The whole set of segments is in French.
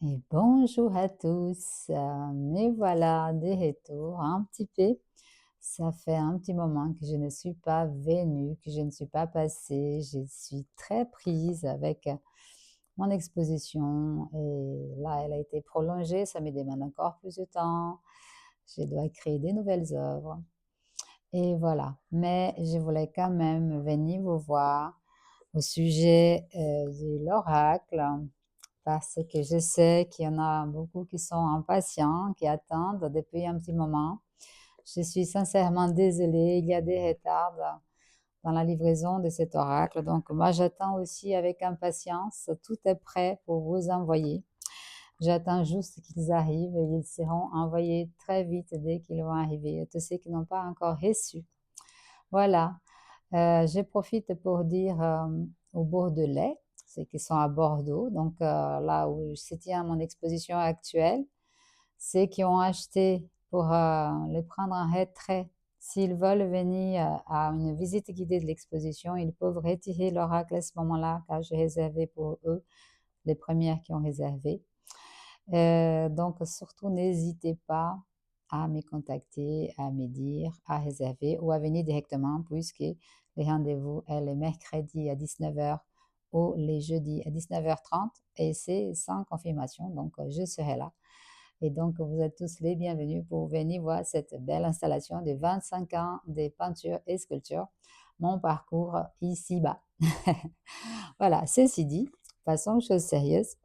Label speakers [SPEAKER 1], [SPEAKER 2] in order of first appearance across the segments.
[SPEAKER 1] Et bonjour à tous, me voilà de retour un petit peu. Ça fait un petit moment que je ne suis pas venue, que je ne suis pas passée. Je suis très prise avec mon exposition et là, elle a été prolongée. Ça me demande encore plus de temps. Je dois créer des nouvelles œuvres et voilà. Mais je voulais quand même venir vous voir au sujet de l'oracle parce que je sais qu'il y en a beaucoup qui sont impatients, qui attendent depuis un petit moment. Je suis sincèrement désolée, il y a des retards dans la livraison de cet oracle. Donc moi, j'attends aussi avec impatience. Tout est prêt pour vous envoyer. J'attends juste qu'ils arrivent et ils seront envoyés très vite dès qu'ils vont arriver. Tous ceux qui n'ont pas encore reçu. Voilà. Je profite pour dire aux Bordelais, ceux qui sont à Bordeaux, donc là où se tient mon exposition actuelle, ceux qui ont acheté pour les prendre en retrait, s'ils veulent venir à une visite guidée de l'exposition, ils peuvent retirer l'oracle à ce moment-là, car j'ai réservé pour eux les premières qui ont réservé. Donc, surtout, n'hésitez pas à me contacter, à me dire, à réserver ou à venir directement puisque les rendez-vous est le mercredi à 19h ou les jeudis à 19h30 et c'est sans confirmation, donc je serai là. Et donc, vous êtes tous les bienvenus pour venir voir cette belle installation de 25 ans de peinture et sculpture, mon parcours ici-bas. Voilà, ceci dit, passons aux choses sérieuses.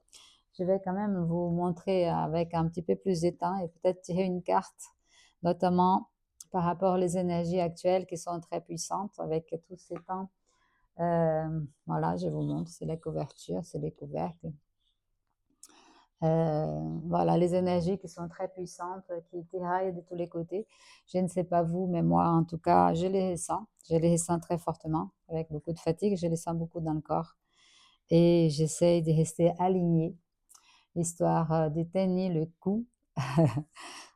[SPEAKER 1] Je vais quand même vous montrer avec un petit peu plus de temps et peut-être tirer une carte, notamment par rapport aux énergies actuelles qui sont très puissantes avec tous ces temps. Voilà, je vous montre, c'est la couverture, c'est les couvercles. Voilà, les énergies qui sont très puissantes, qui tiraillent de tous les côtés. Je ne sais pas vous, mais moi, en tout cas, je les ressens. Je les ressens très fortement, avec beaucoup de fatigue. Je les sens beaucoup dans le corps. Et j'essaye de rester alignée, histoire de tenir le coup.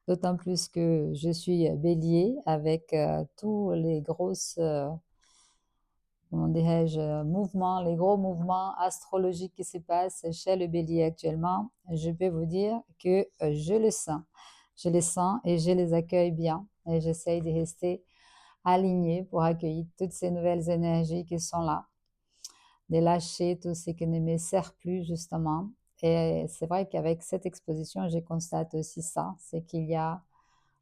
[SPEAKER 1] D'autant plus que je suis bélier avec tous les grosses comment dirais-je, mouvements, les gros mouvements astrologiques qui se passent chez le bélier actuellement, je peux vous dire que je le sens. Je les sens et je les accueille bien et j'essaye de rester alignée pour accueillir toutes ces nouvelles énergies qui sont là, de lâcher tout ce qui ne me sert plus justement. Et c'est vrai qu'avec cette exposition, je constate aussi ça, c'est qu'il y a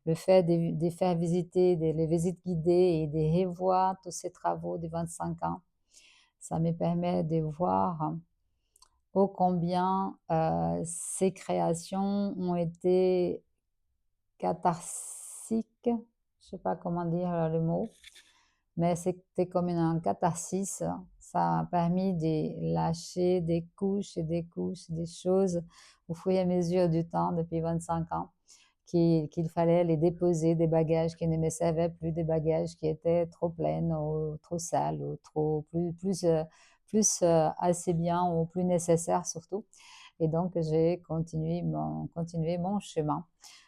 [SPEAKER 1] le fait de faire visiter les visites guidées et de revoir tous ces travaux de 25 ans, ça me permet de voir ô combien ces créations ont été catharsiques, je ne sais pas comment dire le mot, mais c'était comme un catharsis. Ça a permis de lâcher des couches et des couches, des choses au fur et à mesure du temps depuis 25 ans qu'il fallait les déposer, des bagages qui ne me servaient plus, des bagages qui étaient trop pleines ou trop sales ou trop plus assez bien ou plus nécessaires surtout. Et donc j'ai continué mon chemin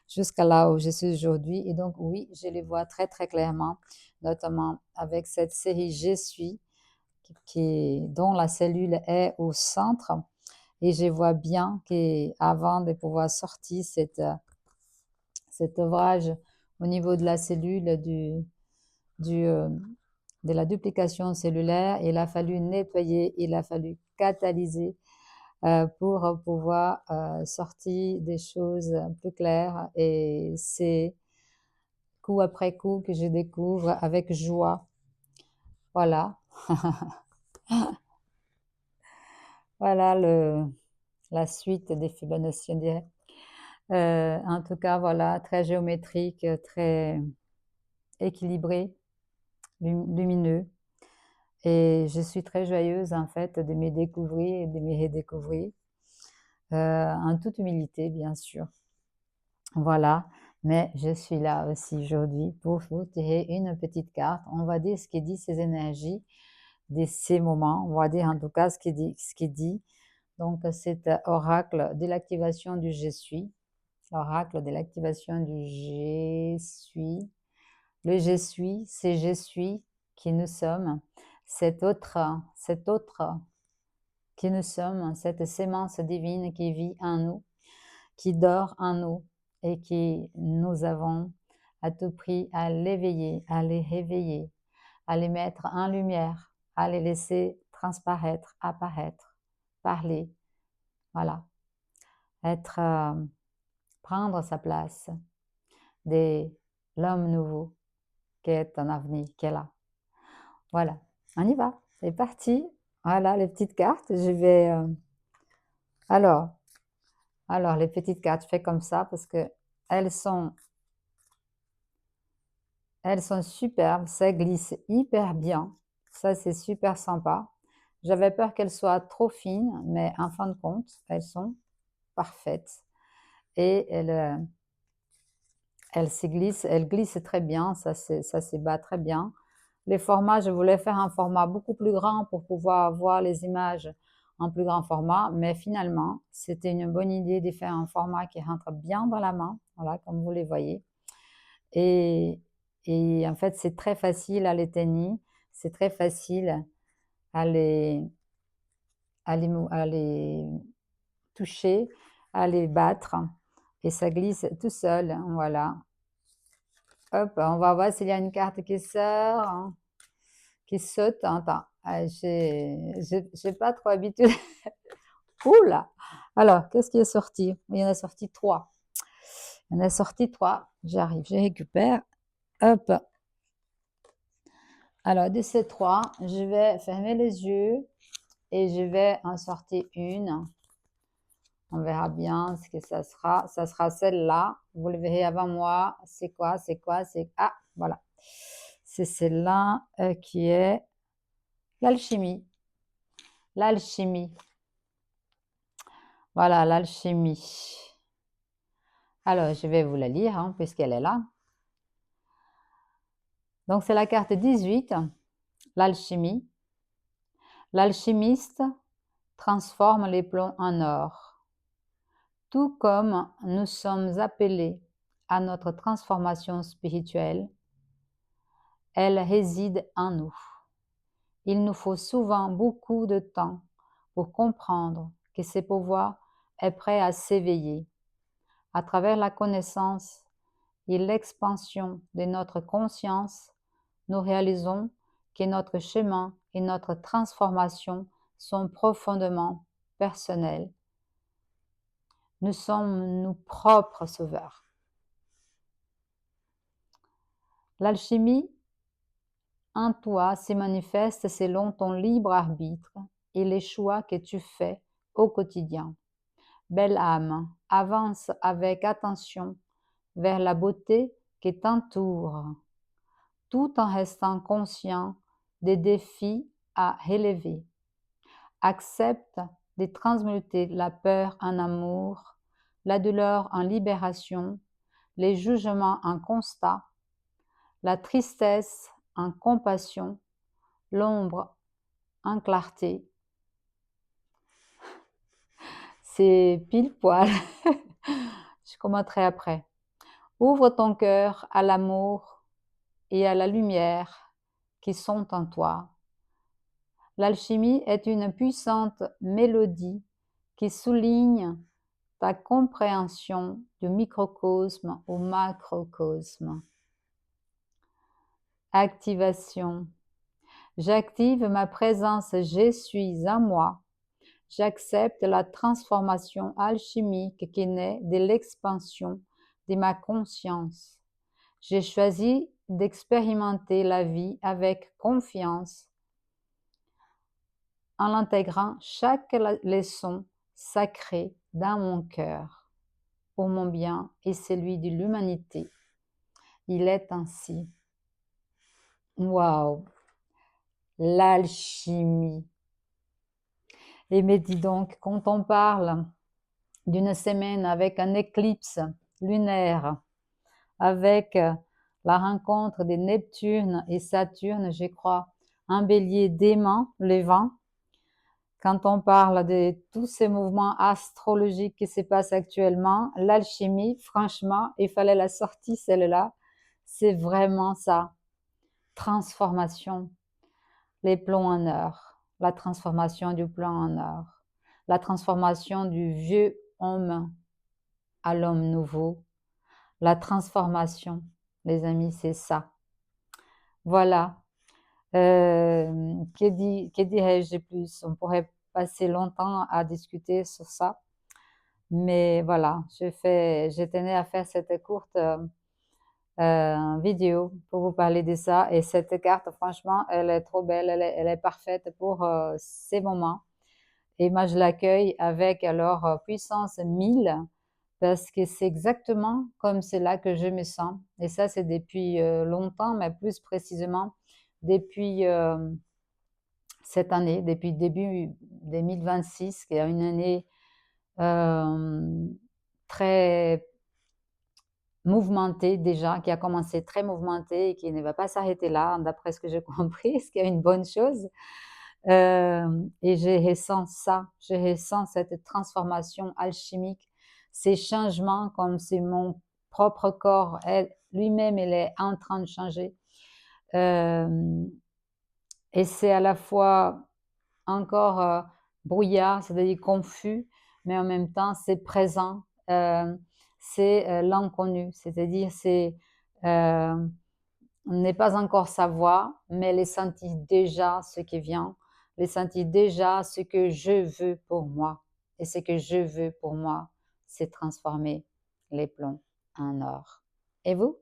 [SPEAKER 1] jusqu'à là où je suis aujourd'hui. Et donc oui, je les vois très très clairement, notamment avec cette série Je suis, dont la cellule est au centre. Et je vois bien qu'avant de pouvoir sortir cet ouvrage au niveau de la cellule du, euh, de la duplication cellulaire, il a fallu nettoyer, il a fallu catalyser pour pouvoir sortir des choses plus claires. Et c'est coup après coup que je découvre avec joie. Voilà, voilà la suite des Fibonacci, on dirait. En tout cas, voilà, très géométrique, très équilibré, lumineux. Et je suis très joyeuse en fait de me découvrir et de me redécouvrir, en toute humilité bien sûr. Voilà, mais je suis là aussi aujourd'hui pour vous tirer une petite carte. On va dire ce qui dit ces énergies de ces moments. On va dire en tout cas ce qui dit. Donc c'est oracle de l'activation du je suis. Oracle de l'activation du je suis. Le je suis, c'est je suis qui nous sommes. Cet autre qui nous sommes, cette sémence divine qui vit en nous. qui dort en nous et qui nous avons à tout prix à l'éveiller, à les réveiller, à les mettre en lumière, à les laisser transparaître, apparaître, parler, voilà, être, prendre sa place de l'homme nouveau qui est un avenir, qui est là. Voilà, on y va, c'est parti. Voilà les petites cartes, je vais... alors, les petites cartes, je fais comme ça parce que elles sont superbes, ça glisse hyper bien, ça c'est super sympa. J'avais peur qu'elles soient trop fines, mais en fin de compte, elles sont parfaites. Et elles glissent très bien, ça se bat très bien. Les formats, je voulais faire un format beaucoup plus grand pour pouvoir voir les images en plus grand format, mais finalement, c'était une bonne idée de faire un format qui rentre bien dans la main, voilà, comme vous les voyez. Et en fait, c'est très facile à les tenir, c'est très facile à les toucher, à les battre, et ça glisse tout seul, voilà. Hop, on va voir s'il y a une carte qui sort, hein, qui saute. Attends, j'ai pas trop habitude. Oula! Alors, qu'est-ce qui est sorti? Il y en a sorti 3. Il y en a sorti 3. J'arrive, je récupère. Hop. Alors, de ces 3, je vais fermer les yeux et je vais en sortir une. On verra bien ce que ça sera. Ça sera celle-là. Vous le verrez avant moi. C'est quoi? C'est quoi? C'est... Ah, voilà. C'est celle-là qui est l'alchimie. L'alchimie. Voilà, l'alchimie. Alors, je vais vous la lire, hein, puisqu'elle est là. Donc, c'est la carte 18, l'alchimie. L'alchimiste transforme les plombs en or. Tout comme nous sommes appelés à notre transformation spirituelle, elle réside en nous. Il nous faut souvent beaucoup de temps pour comprendre que ce pouvoir est prêt à s'éveiller. À travers la connaissance et l'expansion de notre conscience, nous réalisons que notre chemin et notre transformation sont profondément personnels. Nous sommes nos propres sauveurs. L'alchimie en toi se manifeste selon ton libre arbitre et les choix que tu fais au quotidien. Belle âme, avance avec attention vers la beauté qui t'entoure, tout en restant conscient des défis à relever. Accepte de transmuter la peur en amour, la douleur en libération, les jugements en constat, la tristesse en compassion, l'ombre en clarté. C'est pile poil. Je commenterai après. Ouvre ton cœur à l'amour et à la lumière qui sont en toi. L'alchimie est une puissante mélodie qui souligne ta compréhension du microcosme au macrocosme. Activation. J'active ma présence, je suis en moi. J'accepte la transformation alchimique qui naît de l'expansion de ma conscience. J'ai choisi d'expérimenter la vie avec confiance en intégrant chaque leçon sacrée dans mon cœur, pour mon bien et celui de l'humanité. Il est ainsi. Waouh! L'alchimie. Et mais dis donc, quand on parle d'une semaine avec un éclipse lunaire, avec la rencontre de Neptune et Saturne, je crois, un bélier dément, le vent, quand on parle de tous ces mouvements astrologiques qui se passent actuellement, l'alchimie, franchement, il fallait la sortie, celle-là, c'est vraiment ça. Transformation, les plombs en or, la transformation du plomb en or, la transformation du vieux homme à l'homme nouveau. La transformation, les amis, c'est ça. Voilà. Que dirais-je de plus? On pourrait passer longtemps à discuter sur ça, mais voilà, je tenais à faire cette courte vidéo pour vous parler de ça. Et cette carte, franchement, elle est trop belle, elle est parfaite pour ces moments. Et moi, je l'accueille avec alors puissance 1000 parce que c'est exactement comme c'est là que je me sens. Et ça, c'est depuis longtemps, mais plus précisément depuis cette année, depuis début 2026, qui est une année très mouvementée déjà, qui a commencé très mouvementée et qui ne va pas s'arrêter là, d'après ce que j'ai compris, ce qui est une bonne chose. Et je ressens ça, je ressens cette transformation alchimique, ces changements comme si mon propre corps lui-même, il est en train de changer. Et c'est à la fois encore brouillard, c'est-à-dire confus, mais en même temps c'est présent, c'est l'inconnu, c'est-à-dire on n'est pas encore sa voix, mais elle sentit déjà ce qui vient, elle sentit déjà ce que je veux pour moi. Et ce que je veux pour moi, c'est transformer les plombs en or. Et vous?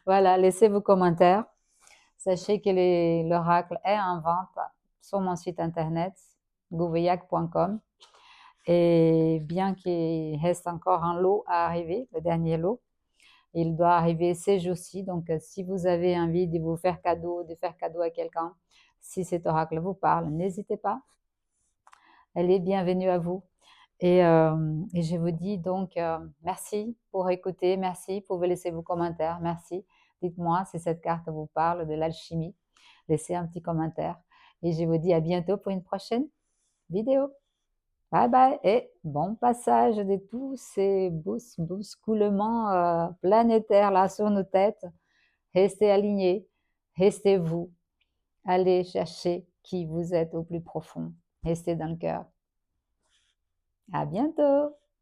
[SPEAKER 1] Voilà, laissez vos commentaires. Sachez que l'oracle est en vente sur mon site internet, gouveyac.com. Et bien qu'il reste encore un lot à arriver, le dernier lot, il doit arriver ces jours-ci. Donc, si vous avez envie de vous faire cadeau, de faire cadeau à quelqu'un, si cet oracle vous parle, n'hésitez pas. Elle est bienvenue à vous. Et je vous dis donc merci pour écouter, merci pour vous laisser vos commentaires, merci. Dites-moi si cette carte vous parle de l'alchimie. Laissez un petit commentaire. Et je vous dis à bientôt pour une prochaine vidéo. Bye bye et bon passage de tous ces bousculements planétaires là sur nos têtes. Restez alignés, restez vous. Allez chercher qui vous êtes au plus profond. Restez dans le cœur. À bientôt!